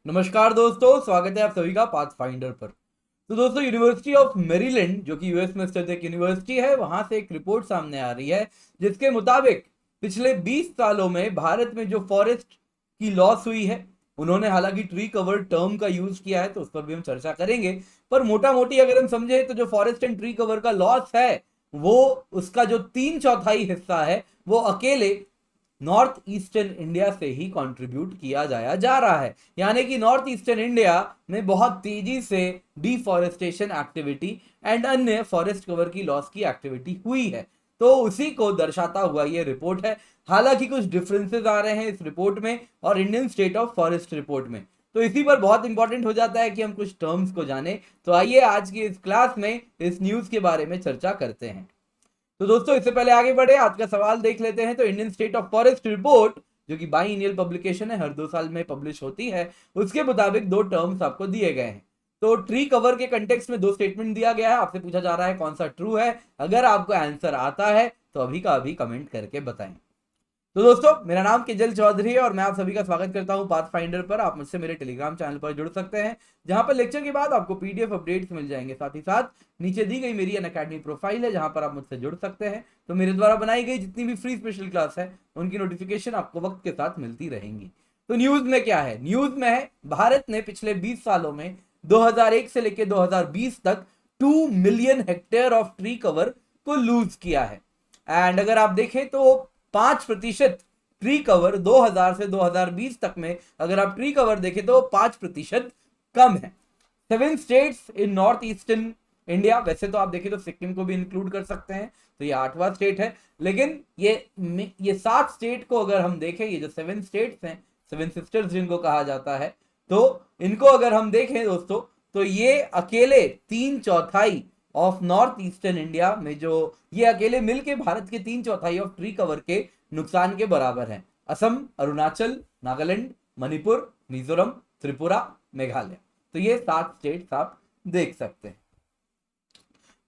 नमस्कार दोस्तों, स्वागत है आप सभी का पाथ फाइंडर पर। तो दोस्तों, यूनिवर्सिटी ऑफ मेरीलैंड जो कि यूएस में स्थित एक यूनिवर्सिटी है, वहां से एक रिपोर्ट सामने आ रही है जिसके मुताबिक पिछले 20 सालों में भारत में जो फॉरेस्ट की लॉस हुई है, उन्होंने हालांकि ट्री कवर टर्म का यूज किया है, तो उस पर भी हम चर्चा करेंगे। पर मोटा मोटी अगर हम समझे तो जो फॉरेस्ट एंड ट्री कवर का लॉस है, वो उसका जो 3/4 हिस्सा है वो अकेले नॉर्थ ईस्टर्न इंडिया से ही कंट्रीब्यूट किया जाया जा रहा है। यानी कि नॉर्थ ईस्टर्न इंडिया में बहुत तेजी से डिफॉरेस्टेशन एक्टिविटी एंड अन्य फॉरेस्ट कवर की लॉस की एक्टिविटी हुई है। तो उसी को दर्शाता हुआ ये रिपोर्ट है। हालांकि कुछ डिफरेंसेस आ रहे हैं इस रिपोर्ट में और Indian state of forest report में, तो इसी पर बहुत इंपॉर्टेंट हो जाता है कि हम कुछ टर्म्स को जाने। तो आइए आज की इस क्लास में इस न्यूज के बारे में चर्चा करते हैं। तो दोस्तों, इससे पहले आगे बढ़े आज का सवाल देख लेते हैं। तो Indian state of forest report जो कि बाइएनियल पब्लिकेशन है, हर 2 साल में पब्लिश होती है, उसके मुताबिक दो टर्म्स आपको दिए गए हैं। तो ट्री कवर के कंटेक्स्ट में दो स्टेटमेंट दिया गया है। आपसे पूछा जा रहा है कौन सा ट्रू है। अगर आपको आंसर आता है तो अभी का अभी कमेंट करके बताएं। तो दोस्तों, मेरा नाम केजल चौधरी है और मैं आप सभी का स्वागत करता हूं पाथ फाइंडर पर। आप मुझसे मेरे टेलीग्राम चैनल पर जुड़ सकते हैं, जहां पर लेक्चर के बाद आपको पीडीएफ अपडेट्स मिल जाएंगे। साथ ही साथ नीचे दी गई मेरी अनअकैडमी प्रोफाइल है, जहां पर आप मुझसे जुड़ सकते हैं। तो मेरे द्वारा बनाई गई जितनी भी फ्री स्पेशल क्लास है, उनकी नोटिफिकेशन आपको वक्त के साथ मिलती रहेंगी। तो न्यूज में क्या है? न्यूज में है भारत ने पिछले 20 सालों में 2001 से लेकर 2020 तक 2 million hectare of tree cover को लूज किया है। एंड अगर आप देखें तो 5% ट्री कवर 2000 से 2020 तक में, अगर आप ट्री कवर देखें तो 5% कम है। 7 states in north eastern India, वैसे तो आप देखें तो सिक्किम को भी इंक्लूड कर सकते हैं, तो ये 8वां स्टेट है। लेकिन ये 7 स्टेट को अगर हम देखें, ये जो 7 स्टेट्स हैं, 7 सिस्टर्स जिनको कहा जाता है, तो इनको अगर हम देखें दोस्तों, तो ये अकेले 3/4 ऑफ नॉर्थ ईस्टर्न इंडिया में, जो ये अकेले मिलके भारत के 3/4 ऑफ ट्री कवर के नुकसान के बराबर है। असम, अरुणाचल, नागालैंड, मणिपुर, मिजोरम, त्रिपुरा, मेघालय, तो ये 7 स्टेट्स आप देख सकते हैं।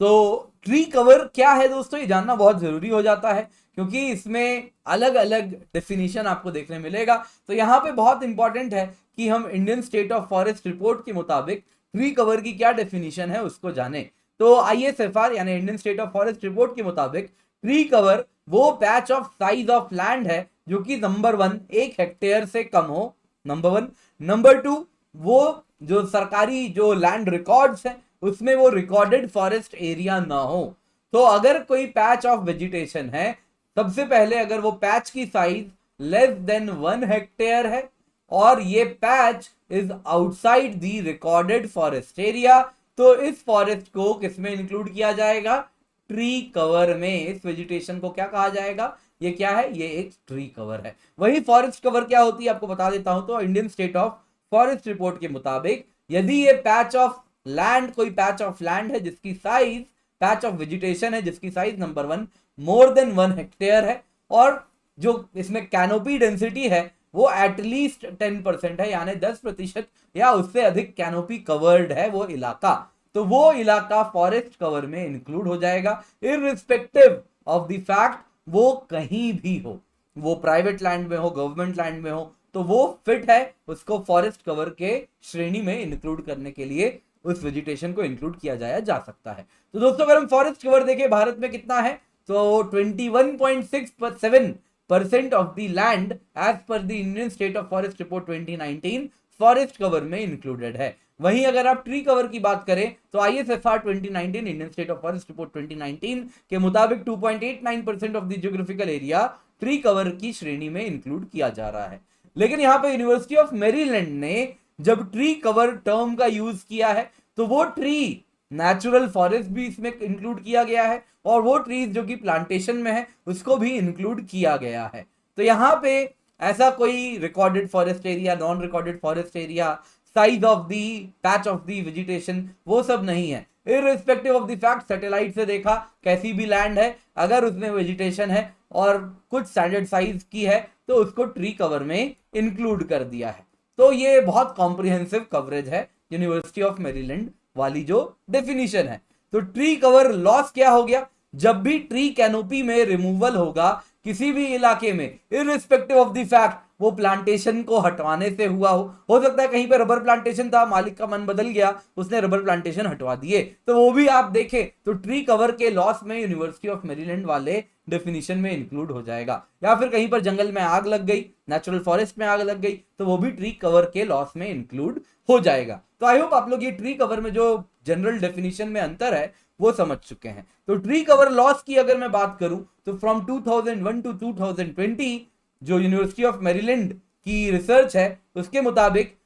तो ट्री कवर क्या है दोस्तों, ये जानना बहुत जरूरी हो जाता है, क्योंकि इसमें अलग अलग डेफिनेशन आपको देखने मिलेगा। तो यहाँ पे बहुत इंपॉर्टेंट है कि हम Indian state of forest report के मुताबिक ट्री कवर की क्या डेफिनेशन है उसको जाने। तो ISFR यानी Indian state of forest report के मुताबिक ट्री कवर वो patch of size of land है जो कि नंबर 1 1 हेक्टेयर से कम हो, नंबर 1। नंबर 2, वो जो सरकारी जो लैंड रिकॉर्ड्स हैं उसमें वो रिकॉर्डेड फॉरेस्ट एरिया ना हो। तो अगर कोई पैच ऑफ वेजिटेशन है, सबसे पहले अगर वो पैच की साइज लेस देन 1 हेक्टेयर है और ये patch is outside the recorded forest area, तो इस फॉरेस्ट को किसमें इंक्लूड किया जाएगा? ट्री कवर में। इस वेजिटेशन को क्या कहा जाएगा? ये क्या है? ये एक ट्री कवर है। वही फॉरेस्ट कवर क्या होती है आपको बता देता हूं। तो Indian state of forest report के मुताबिक यदि ये पैच ऑफ लैंड, कोई पैच ऑफ लैंड है जिसकी साइज, पैच ऑफ वेजिटेशन है जिसकी size number 1 more than 1 hectare है, और जो इसमें कैनोपी डेंसिटी है वो एटलीस्ट 10% है, यानी 10% या उससे अधिक कैनोपी कवर्ड है वो इलाका, तो वो इलाका फॉरेस्ट कवर में इंक्लूड हो जाएगा, इररिस्पेक्टिव ऑफ द फैक्ट वो कहीं भी हो, वो प्राइवेट लैंड में हो, गवर्नमेंट लैंड में हो, तो वो फिट है उसको फॉरेस्ट कवर के श्रेणी में इंक्लूड करने के लिए, उस वेजिटेशन को इंक्लूड किया जाया जा सकता है। तो दोस्तों, अगर हम फॉरेस्ट कवर देखें भारत में कितना है, तो 21.67% of the land as per the Indian state of forest report 2019 forest cover में इंक्लूडेड है। वहीं अगर आप ट्री कवर की बात करें तो ISFR 2019 Indian state of forest report 2019 के मुताबिक 2.89% of the geographical area tree cover की श्रेणी में इंक्लूड किया जा रहा है। लेकिन यहाँ पे यूनिवर्सिटी ऑफ मेरीलैंड ने जब ट्री कवर टर्म का यूज किया है, तो वो ट्री नेचुरल फॉरेस्ट भी इसमें इंक्लूड किया गया है, और वो ट्रीज जो कि प्लांटेशन में है उसको भी इंक्लूड किया गया है। तो यहाँ पे ऐसा कोई recorded forest area, non recorded forest area, size of the patch of the vegetation, वो सब नहीं है। Irrespective of the fact, satellite से देखा कैसी भी लैंड है, अगर उसमें वेजिटेशन है और कुछ स्टैंडर्ड साइज की है, तो उसको ट्री कवर में इंक्लूड कर दिया है। तो ये बहुत कॉम्प्रिहेंसिव कवरेज है यूनिवर्सिटी ऑफ मेरीलैंड वाली जो डेफिनेशन है। तो ट्री कवर लॉस क्या हो गया? जब भी ट्री कैनोपी में रिमूवल होगा किसी भी इलाके में, इररिस्पेक्टिव ऑफ द फैक्ट वो प्लांटेशन को हटवाने से हुआ हो सकता है कहीं पे रबर प्लांटेशन था, मालिक का मन बदल गया, उसने रबर प्लांटेशन हटवा दिए, तो वो भी आप देखें तो ट्री कवर के लॉस में यूनिवर्सिटी ऑफ मेरीलैंड वाले डेफिनेशन में इंक्लूड हो जाएगा। या फिर कहीं पर जंगल में आग लग गई, नेचुरल फॉरेस्ट में आग लग गई, तो वो भी ट्री कवर के लॉस में इंक्लूड हो जाएगा। तो आई होप आप लोग ये ट्री कवर में जो जनरल डेफिनेशन में अंतर है वो समझ चुके हैं। तो ट्री कवर लॉस की अगर मैं बात करूं तो फ्रॉम 2001 टू 2020 जो यूनिवर्सिटी ऑफ मेरीलैंड की रिसर्च है उसके मुताबिक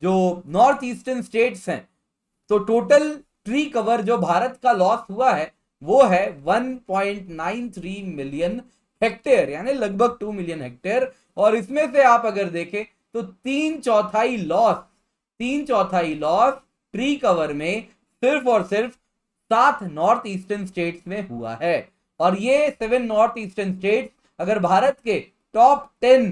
जो नॉर्थ ईस्टर्न स्टेट्स हैं, तो टोटल ट्री कवर जो भारत का लॉस हुआ है वो है 1.93 मिलियन हेक्टेयर, यानी लगभग 2 मिलियन हेक्टेयर। और इसमें से आप अगर देखें तो तीन चौथाई लॉस ट्री कवर में सिर्फ और सिर्फ 7 नॉर्थ ईस्टर्न स्टेट्स में हुआ है। और ये 7 नॉर्थ ईस्टर्न स्टेट्स अगर भारत के top 10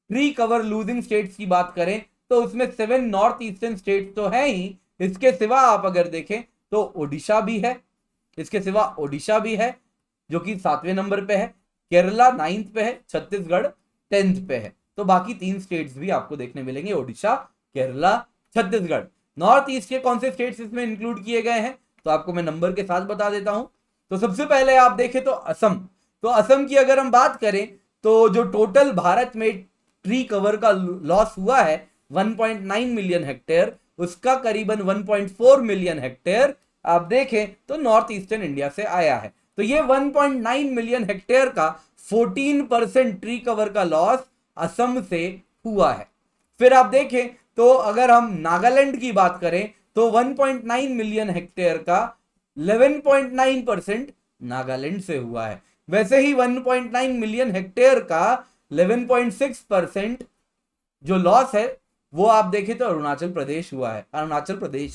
tree cover losing states की बात करें तो उसमें 7 नॉर्थ ईस्टर्न स्टेट्स तो है ही, इसके सिवा आप अगर देखें तो ओडिशा भी है, जो कि 7वें नंबर पे है, केरला 9th पे है, छत्तीसगढ़ 10th पे है। तो बाकी 3 स्टेट्स भी आपको देखने मिलेंगे, ओडिशा, केरला, छत्तीसगढ़। नॉर्थ ईस्ट के कौन से स्टेट्स इसमें इंक्लूड किए गए हैं तो आपको मैं नंबर के साथ बता देता हूं। तो सबसे पहले आप देखें तो असम। तो असम की अगर हम बात करें तो जो टोटल भारत में ट्री कवर का लॉस हुआ है 1.9 मिलियन हेक्टेयर, उसका करीबन 1.4 मिलियन हेक्टेयर आप देखें तो नॉर्थ ईस्टर्न इंडिया से आया है। तो ये 1.9 मिलियन हेक्टेयर का 14% ट्री कवर का लॉस असम से हुआ है। फिर आप देखें तो अगर हम नागालैंड की बात करें तो 1.9 मिलियन हेक्टेयर का 11.9% नागालैंड से हुआ है। वैसे ही 1.9 मिलियन हेक्टेयर का 11.6% जो लॉस है वो आप देखें तो अरुणाचल प्रदेश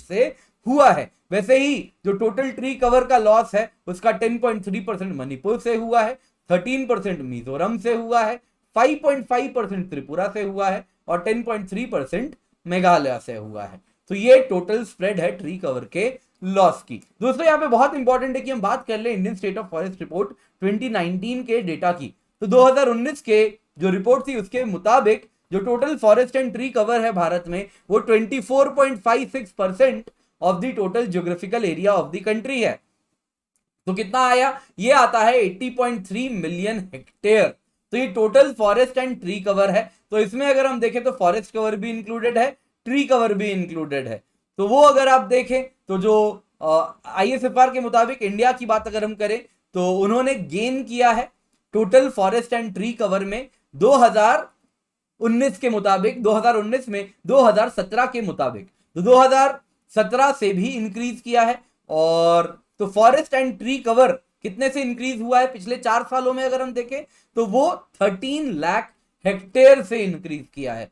से हुआ है। वैसे ही जो टोटल ट्री कवर का लॉस है उसका 10.3% मणिपुर से हुआ है, 13% मिजोरम से हुआ है, 5.5% त्रिपुरा से हुआ है और 10.3% मेघालय से हुआ है। तो ये टोटल स्प्रेड है ट्री कवर के लॉस की। दोस्तों यहाँ पे बहुत इंपॉर्टेंट है कि हम बात कर ले Indian state of forest report 2019 के डेटा की। तो 2019 के जो रिपोर्ट थी उसके मुताबिक जो total forest and tree cover है भारत में वो 24.56% of the total geographical area of the country है। तो कितना आया, ये आता है 80.3 मिलियन हेक्टेयर। तो ये total forest and tree cover है। तो इसमें अगर हम देखें तो फॉरेस्ट कवर भी इंक्लूडेड है, ट्री कवर भी इंक्लूडेड है। तो वो अगर आप देखें तो जो ISFR के मुताबिक इंडिया की बात अगर हम करें तो उन्होंने गेन किया है total forest and tree cover में 2019 के मुताबिक, 2019 में 2017 के मुताबिक, तो 2017 से भी इंक्रीज किया है। और तो फॉरेस्ट एंड ट्री कवर कितने से इंक्रीज हुआ है पिछले 4 सालों में अगर हम देखें तो वो 13 लाख हेक्टेयर से इंक्रीज किया है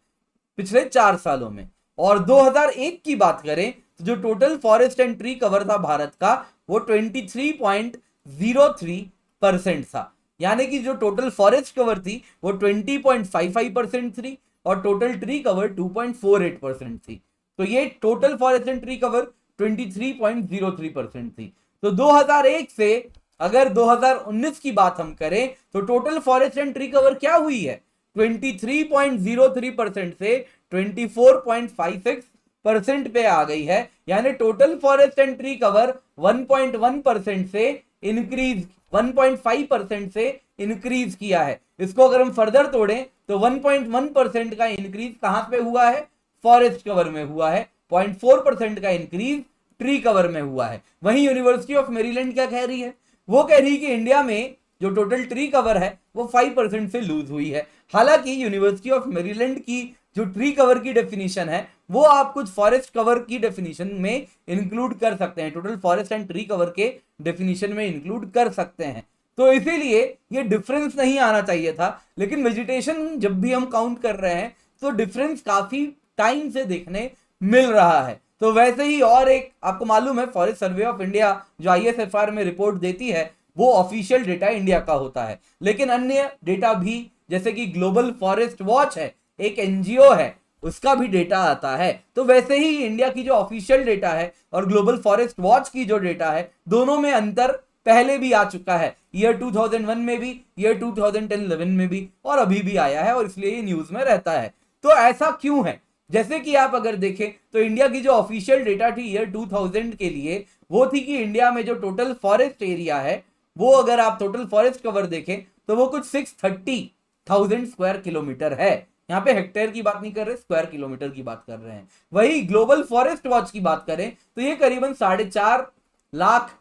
पिछले 4 सालों में। और 2001 की बात करें तो जो total forest and tree cover था भारत का वो 23.03% था, यानी कि जो टोटल फॉरेस्ट कवर थी वो 20.55% थी और टोटल ट्री कवर 2.48% थी। तो ये total forest and tree cover 23.03% थी। तो 2001 से अगर 2019 की बात हम करें तो total forest and tree cover क्या हुई है, 23.03% से 24.56% पे आ गई है। यानी total forest and tree cover 1.1% से इंक्रीज 1.5% से इंक्रीज किया है। इसको अगर हम फर्दर तोड़ें तो 1.1% का इंक्रीज कहां पे हुआ है, फॉरेस्ट कवर में हुआ है, 0.4% का इंक्रीज ट्री कवर में हुआ है। वहीं यूनिवर्सिटी ऑफ मेरीलैंड क्या कह रही है, वो कह रही है कि इंडिया में जो टोटल ट्री कवर है वो 5% से लूज हुई है। हालांकि यूनिवर्सिटी ऑफ मेरीलैंड की जो ट्री कवर की डेफिनेशन है वो आप कुछ फॉरेस्ट कवर की डेफिनेशन में इंक्लूड कर सकते हैं, total forest and tree cover के डेफिनेशन में इंक्लूड कर सकते हैं। तो इसीलिए ये डिफरेंस नहीं आना चाहिए था। लेकिन वेजिटेशन जब भी हम काउंट कर रहे हैं तो डिफरेंस काफी टाइम से देखने मिल रहा है। तो वैसे ही और एक आपको मालूम है फॉरेस्ट सर्वे ऑफ इंडिया जो ISFR में रिपोर्ट देती है वो ऑफिशियल डेटा इंडिया का होता है, लेकिन अन्य डेटा भी जैसे कि ग्लोबल फॉरेस्ट वॉच है, एक NGO है, उसका भी डेटा आता है। तो वैसे ही इंडिया की जो ऑफिशियल डेटा है और ग्लोबल फॉरेस्ट वॉच की जो डेटा है दोनों में अंतर पहले भी आ चुका है, ईयर 2001 में भी, ईयर 2010-11 में भी, और अभी भी आया है, और इसलिए ये न्यूज में रहता है। तो ऐसा क्यों है? जैसे कि आप अगर देखें तो इंडिया की जो ऑफिशियल डेटा थी ईयर 2000 के लिए, वो थी कि इंडिया में जो टोटल फॉरेस्ट एरिया है, वो अगर आप टोटल फॉरेस्ट कवर देखें तो वो कुछ 630,000 स्क्वायर किलोमीटर है। यहाँ पे हेक्टेयर की बात नहीं कर रहे, स्क्वायर किलोमीटर की बात कर रहे हैं। वही ग्लोबल फॉरेस्ट वॉच की बात करें तो ये करीबन 4.5 लाख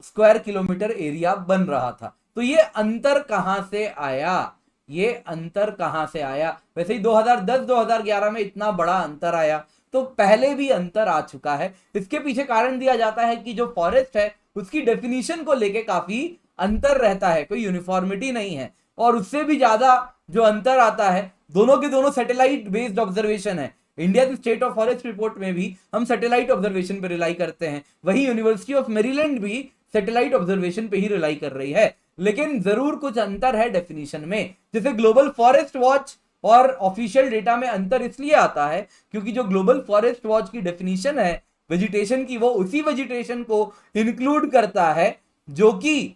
स्क्वायर किलोमीटर एरिया बन रहा था। तो ये अंतर कहां से आया? ये अंतर कहां से आया? वैसे ही 2010-2011 में इतना बड़ा अंतर आया, तो पहले भी अंतर आ चुका है। इसके पीछे कारण दिया जाता है कि जो फॉरेस्ट है उसकी डेफिनेशन को लेके काफी अंतर रहता है, कोई यूनिफॉर्मिटी नहीं है। और उससे भी ज्यादा जो अंतर आता है, दोनों के दोनों सैटेलाइट बेस्ड ऑब्जर्वेशन है। इंडिया की स्टेट ऑफ फॉरेस्ट रिपोर्ट में भी हम सैटेलाइट ऑब्जर्वेशन पर रिलाई करते हैं, वही यूनिवर्सिटी ऑफ मेरीलैंड भी सैटेलाइट ऑब्जर्वेशन पे ही रिलाई कर रही है। लेकिन जरूर कुछ अंतर है डेफिनेशन में। जैसे ग्लोबल फॉरेस्ट वॉच और ऑफिशियल डेटा में अंतर इसलिए आता है क्योंकि जो ग्लोबल फॉरेस्ट वॉच की डेफिनेशन है वेजिटेशन की, वो उसी वेजिटेशन को इंक्लूड करता है जो कि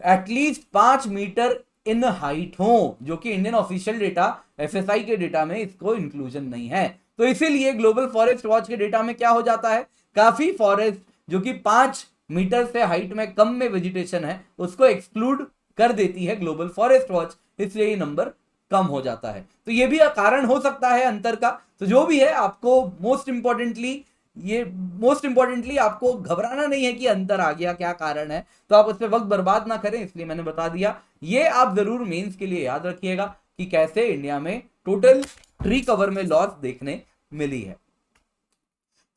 एटलीस्ट 5 मीटर इन हाइट हो, जो कि इंडियन ऑफिशियल डेटा एफएसआई के डेटा में इसको इंक्लूजन नहीं है। तो इसीलिए ग्लोबल फॉरेस्ट वॉच के डेटा में क्या हो जाता है, काफी फॉरेस्ट जो कि 5 मीटर से हाइट में कम में वेजिटेशन है उसको एक्सक्लूड कर देती है ग्लोबल फॉरेस्ट वॉच, इसलिए ये नंबर कम हो जाता है। तो ये भी कारण हो सकता है अंतर का। तो जो भी है, आपको मोस्ट इंपॉर्टेंटली आपको घबराना नहीं है कि अंतर आ गया, क्या कारण है, तो आप उस पर वक्त बर्बाद ना करें, इसलिए मैंने बता दिया। ये आप जरूर मेंस के लिए याद रखिएगा कि कैसे इंडिया में टोटल ट्री कवर में लॉस देखने मिली है।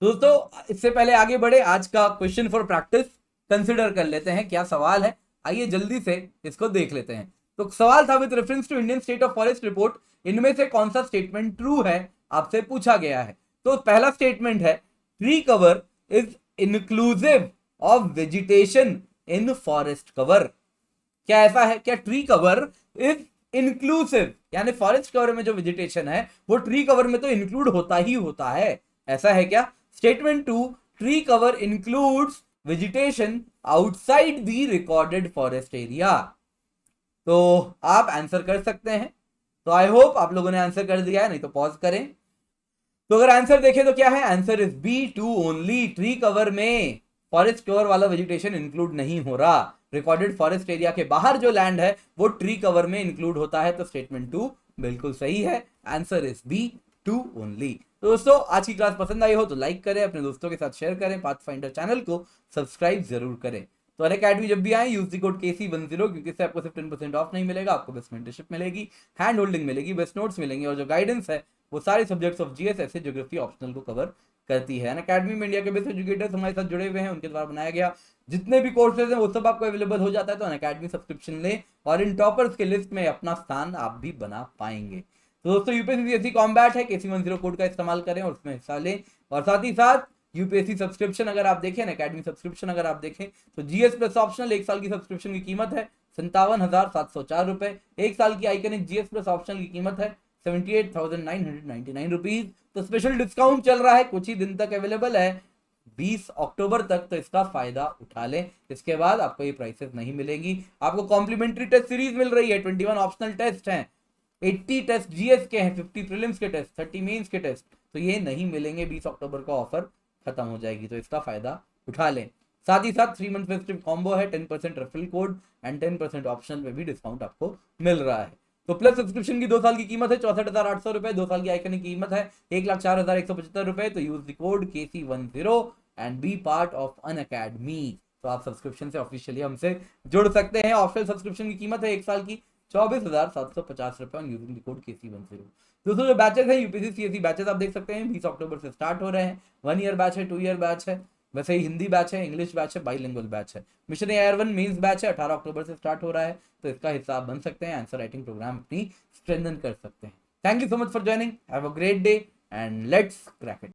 दोस्तों इससे पहले आगे बढ़े, आज का क्वेश्चन फॉर प्रैक्टिस कंसिडर कर लेते हैं। क्या सवाल है, आइए जल्दी से इसको देख लेते हैं। तो सवाल था, with reference to Indian state of forest report, इनमें से कौन सा स्टेटमेंट ट्रू है, आपसे पूछा गया है। तो पहला स्टेटमेंट है, tree cover is inclusive of vegetation in forest cover. क्या ऐसा है? क्या ट्री कवर इज इंक्लूसिव, यानी फॉरेस्ट कवर में जो वेजिटेशन है वो ट्री कवर में तो इंक्लूड होता ही होता है, ऐसा है क्या? Statement 2, tree cover includes vegetation outside the recorded forest area. तो आप आंसर कर सकते हैं। तो आई होप आप लोगों ने आंसर कर दिया है, नहीं तो पॉज करें। तो अगर आंसर देखें तो क्या है, answer is B2 only. Tree cover में फॉरेस्ट कवर वाला वेजिटेशन इंक्लूड नहीं हो रहा, रिकॉर्डेड फॉरेस्ट एरिया के बाहर जो लैंड है वो ट्री कवर में इंक्लूड होता है। तो स्टेटमेंट 2 बिल्कुल सही है, आंसर इज B2 ओनली। तो दोस्तों आज की क्लास पसंद आई हो तो लाइक करें, अपने दोस्तों के साथ शेयर करें, पाथफाइंडर चैनल को सब्सक्राइब जरूर करें। तो अनअकैडमी जब भी आए यूज द कोड KC10, क्योंकि इससे आपको सिर्फ 10% ऑफ नहीं मिलेगा, आपको बेस्ट मेंटरशिप मिलेगी, हैंड होल्डिंग मिलेगी, बेस्ट नोट्स मिलेंगे, और जो गाइडेंस है वो सारे सब्जेक्ट्स ऑफ GS, ऐसे ज्योग्राफी ऑप्शनल को कवर करती है। अनअकैडमी में इंडिया के बेस्ट एजुकेटर्स हमारे साथ जुड़े हुए हैं, उनके द्वारा बनाया गया जितने भी कोर्सेज हैं वो सब आपको अवेलेबल हो जाता है। तो अनअकैडमी सब्सक्रिप्शन लें और इन टॉपर्स के लिस्ट में अपना स्थान आप भी बना पाएंगे। तो दोस्तों यूपीएससी कॉम्बैट है, KC10 कोड का इस्तेमाल करें और उसमें हिस्सा लें। और साथ ही साथ यूपीएससी सब्सक्रिप्शन अगर आप देखें, अकेडमी सब्सक्रिप्शन अगर आप देखें तो GS प्लस ऑप्शनल 1 साल की सब्सक्रिप्शन की कीमत है 57,704 रुपए। 1 साल की आइकनिक GS प्लस ऑप्शनल की कीमत है 78,999 रुपीज। तो स्पेशल डिस्काउंट चल रहा है, कुछ ही दिन तक अवेलेबल है, 20 अक्टूबर तक, तो इसका फायदा उठा लें। इसके बाद आपको ये प्राइसेस नहीं मिलेंगी। आपको कॉम्प्लीमेंट्री टेस्ट सीरीज मिल रही है, 21 ऑप्शनल टेस्ट हैं, 80 टेस्ट GS के हैं, 50 प्रीलिम्स के टेस्ट, 30 मेंस के टेस्ट, तो ये नहीं मिलेंगे। 20 अक्टूबर का ऑफर खत्म हो जाएगी, तो इसका फायदा उठा लें। साथ ही साथ 3 मंथ फेस्टिव कॉम्बो है, 10% रेफरल कोड एंड 10% ऑप्शनल में भी डिस्काउंट आपको मिल रहा है। तो प्लस सब्सक्रिप्शन की 2 साल की कीमत है 64,800 रुपए, 2 साल की आइकनिक की कीमत है 1,04,175 रुपए। तो use the code KC10 and be part of Unacademy. तो आप सब्सक्रिप्शन से ऑफिशियली हमसे जुड़ सकते हैं। ऑप्शनल सब्सक्रिप्शन की कीमत है 1 साल की 24,750 रुपए और यूजिंग द कोड KC10। दोस्तों जो बैचेस हैं यूपीएससी CSE बैचेस आप देख सकते हैं 20 अक्टूबर से स्टार्ट हो रहे हैं। 1 ईयर बैच है, 2 ईयर बैच है, वैसे ही हिंदी बैच है, इंग्लिश बैच है, बाइलिंगुअल बैच है। मिशन AR1 मेंस बैच है, 18 अक्टूबर से स्टार्ट हो रहा है, तो इसका हिस्सा आप बन सकते हैं, आंसर राइटिंग प्रोग्राम अपनी स्ट्रेंथन कर सकते हैं। Thank you so much for joining, have a great day and let's crack it.